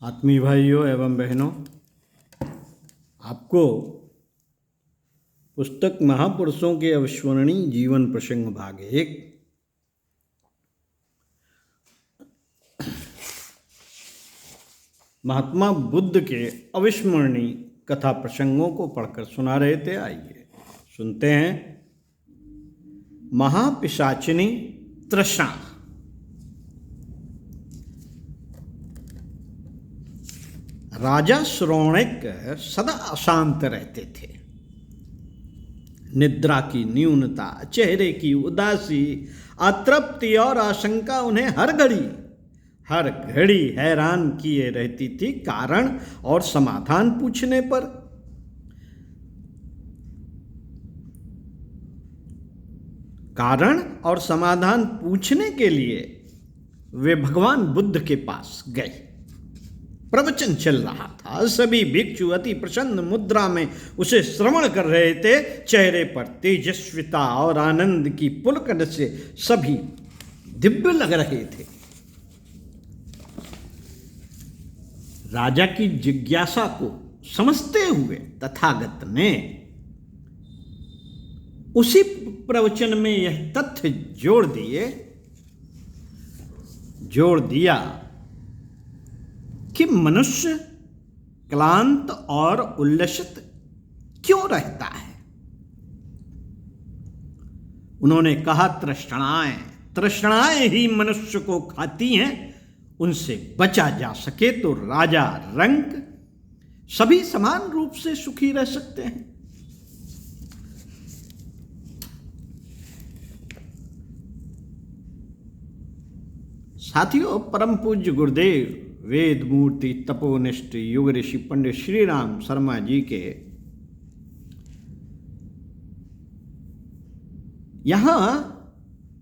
आत्मीय भाइयों एवं बहनों, आपको पुस्तक महापुरुषों के अविस्मरणीय जीवन प्रसंग भाग 1 महात्मा बुद्ध के अविस्मरणीय कथा प्रसंगों को पढ़कर सुना रहे थे। आइए सुनते हैं। महापिशाचिनी तृष्णा। राजा श्रोणिक सदा अशांत रहते थे। निद्रा की न्यूनता, चेहरे की उदासी, अतृप्ति और आशंका उन्हें हर घड़ी हैरान किए रहती थी। कारण और समाधान पूछने पर के लिए वे भगवान बुद्ध के पास गए। प्रवचन चल रहा था। सभी भिक्षु अति प्रसन्न मुद्रा में उसे श्रवण कर रहे थे। चेहरे पर तेजस्विता और आनंद की पुलकन से सभी दिव्य लग रहे थे। राजा की जिज्ञासा को समझते हुए तथागत ने उसी प्रवचन में यह तथ्य जोड़ दिया कि मनुष्य क्लांत और उल्लसित क्यों रहता है। उन्होंने कहा, तृष्णाएं ही मनुष्य को खाती हैं। उनसे बचा जा सके तो राजा रंक सभी समान रूप से सुखी रह सकते हैं। साथियों, परम पूज्य गुरुदेव वेद मूर्ति तपोनिष्ठ युग ऋषि पंडित श्री राम शर्मा जी के यहाँ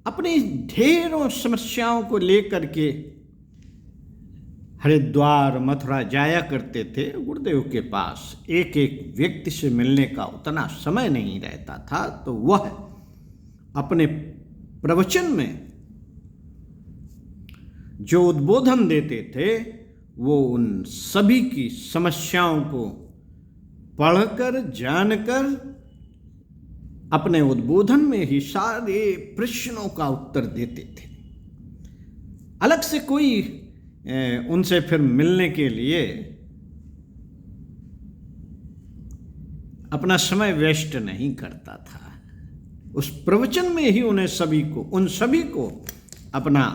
अपनी ढेरों समस्याओं को लेकर के हरिद्वार मथुरा जाया करते थे। गुरुदेव के पास एक एक व्यक्ति से मिलने का उतना समय नहीं रहता था, तो वह अपने प्रवचन में जो उद्बोधन देते थे वो उन सभी की समस्याओं को पढ़कर जानकर अपने उद्बोधन में ही सारे प्रश्नों का उत्तर देते थे। अलग से कोई उनसे फिर मिलने के लिए अपना समय वेस्ट नहीं करता था। उस प्रवचन में ही उन सभी को अपना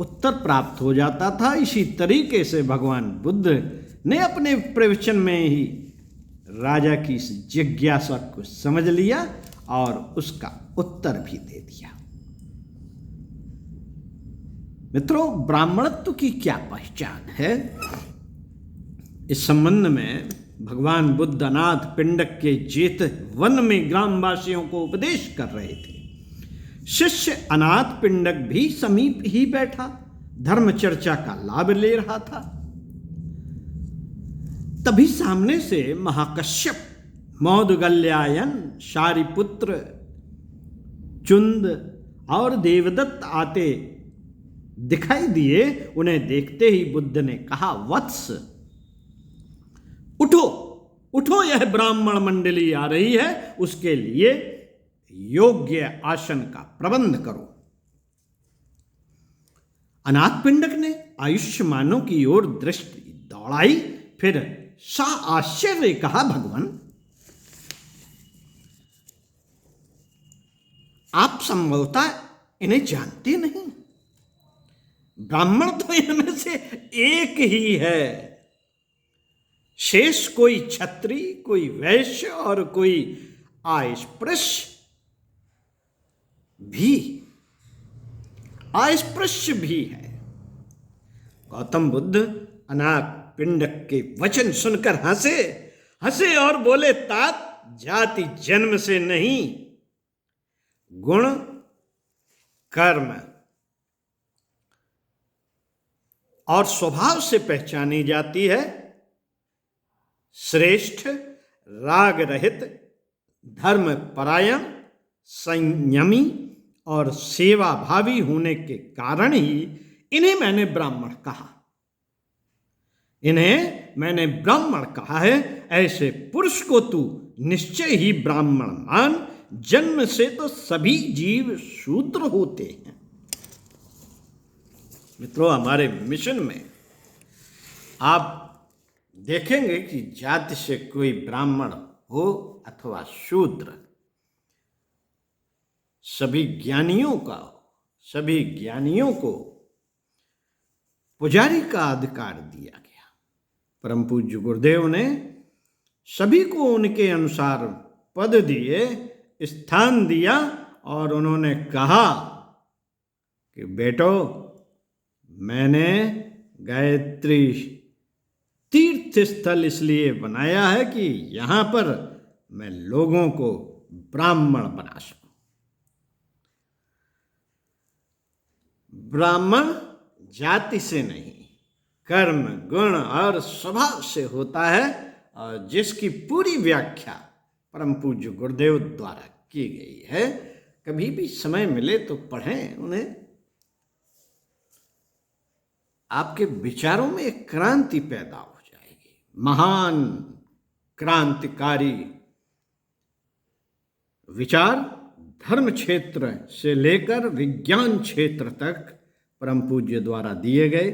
उत्तर प्राप्त हो जाता था। इसी तरीके से भगवान बुद्ध ने अपने प्रवचन में ही राजा की इस जिज्ञासा को समझ लिया और उसका उत्तर भी दे दिया। मित्रों, ब्राह्मणत्व की क्या पहचान है? इस संबंध में भगवान बुद्ध अनाथ पिंडक के जेत वन में ग्रामवासियों को उपदेश कर रहे थे। शिष्य अनाथ पिंडक भी समीप ही बैठा धर्म चर्चा का लाभ ले रहा था। तभी सामने से महाकश्यप, मौदगल्यायन, शारिपुत्र, चुंद और देवदत्त आते दिखाई दिए। उन्हें देखते ही बुद्ध ने कहा, वत्स उठो, यह ब्राह्मण मंडली आ रही है, उसके लिए योग्य आसन का प्रबंध करो। अनाथ पिंडक ने आयुष्मानों की ओर दृष्टि दौड़ाई, फिर सा आश्चर्य कहा, भगवान, आप संभवतः इन्हें जानते नहीं। ब्राह्मण तो इनमें से एक ही है। शेष कोई क्षत्रिय, कोई वैश्य और कोई अस्पृश्य भी है। गौतम बुद्ध अनाथ पिंडक के वचन सुनकर हंसे और बोले, तात जाति जन्म से नहीं, गुण कर्म और स्वभाव से पहचानी जाती है। श्रेष्ठ, राग रहित, धर्म परायण, संयमी और सेवा भावी होने के कारण ही इन्हें मैंने ब्राह्मण कहा। इन्हें मैंने ब्राह्मण कहा है। ऐसे पुरुष को तू निश्चय ही ब्राह्मण मान। जन्म से तो सभी जीव शूद्र होते हैं। मित्रों, हमारे मिशन में आप देखेंगे कि जाति से कोई ब्राह्मण हो अथवा शूद्र, सभी ज्ञानियों को पुजारी का अधिकार दिया गया। परम पूज्य गुरुदेव ने सभी को उनके अनुसार पद दिए, स्थान दिया और उन्होंने कहा कि बेटो, मैंने गायत्री तीर्थ स्थल इसलिए बनाया है कि यहाँ पर मैं लोगों को ब्राह्मण बना सकूं। ब्राह्मण जाति से नहीं, कर्म, गुण और स्वभाव से होता है, और जिसकी पूरी व्याख्या परम पूज्य गुरुदेव द्वारा की गई है। कभी भी समय मिले तो पढ़ें उन्हें। आपके विचारों में एक क्रांति पैदा हो जाएगी। महान क्रांतिकारी विचार धर्म क्षेत्र से लेकर विज्ञान क्षेत्र तक परम पूज्य द्वारा दिए गए।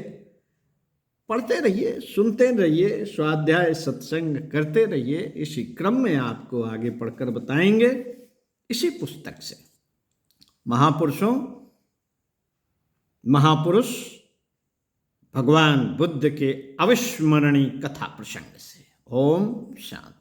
पढ़ते रहिए, सुनते रहिए, स्वाध्याय सत्संग करते रहिए। इसी क्रम में आपको आगे पढ़कर बताएंगे इसी पुस्तक से महापुरुष भगवान बुद्ध के अविस्मरणीय कथा प्रसंग से। ओम शांति।